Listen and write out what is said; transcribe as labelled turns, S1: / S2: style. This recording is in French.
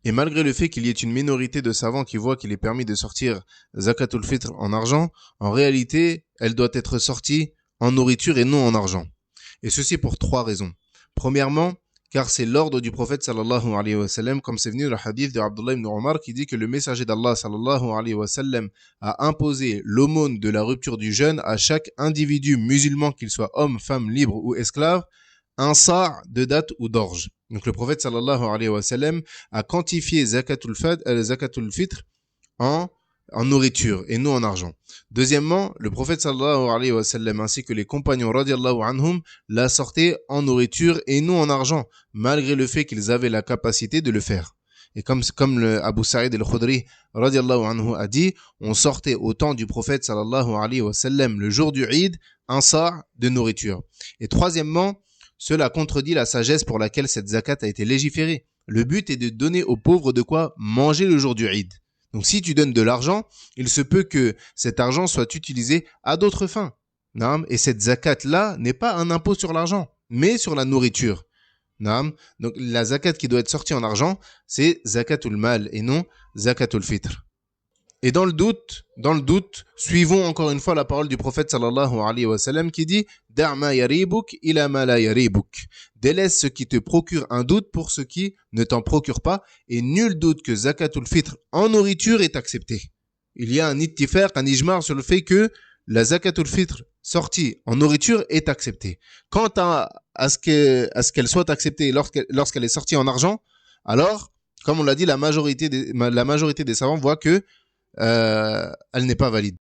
S1: Et malgré le fait qu'il y ait une minorité de savants qui voient qu'il est permis de sortir zakatul fitr en argent, en réalité, elle doit être sortie en nourriture et non en argent. Et ceci pour trois raisons. Premièrement, car c'est l'ordre du prophète sallallahu alayhi wa sallam, comme c'est venu dans le hadith de Abdullah ibn Omar qui dit que le messager d'Allah sallallahu alayhi wa sallam a imposé l'aumône de la rupture du jeûne à chaque individu musulman, qu'il soit homme, femme, libre ou esclave, un sa' de date ou d'orge. Donc le prophète sallallahu alayhi wa sallam a quantifié zakatul fitr en nourriture et non en argent. Deuxièmement, le prophète sallallahu alayhi wa sallam ainsi que les compagnons radiallahu anhum la sortaient en nourriture et non en argent, malgré le fait qu'ils avaient la capacité de le faire. Et comme le Abu Sa'id al-Khudri radiallahu anhu a dit, on sortait au temps du prophète sallallahu alayhi wa sallam le jour du Eid un sa' de nourriture. Et troisièmement, cela contredit la sagesse pour laquelle cette zakat a été légiférée. Le but est de donner aux pauvres de quoi manger le jour du Eid. Donc si tu donnes de l'argent, il se peut que cet argent soit utilisé à d'autres fins. Et cette zakat-là n'est pas un impôt sur l'argent, mais sur la nourriture. Donc la zakat qui doit être sortie en argent, c'est zakatul mal et non zakatul fitr. Et dans le doute, suivons encore une fois la parole du prophète sallallahu alayhi wa sallam qui dit « Da'ma yaribuk ila ma la yaribuk » Délaisse ce qui te procure un doute pour ce qui ne t'en procure pas, et nul doute que zakatul fitr en nourriture est accepté. Il y a un ittifaq, un ijmar sur le fait que la zakatul fitr sortie en nourriture est acceptée. Quant à ce qu'elle soit acceptée lorsqu'elle est sortie en argent, alors, comme on l'a dit, la majorité des savants voient que elle n'est pas valide.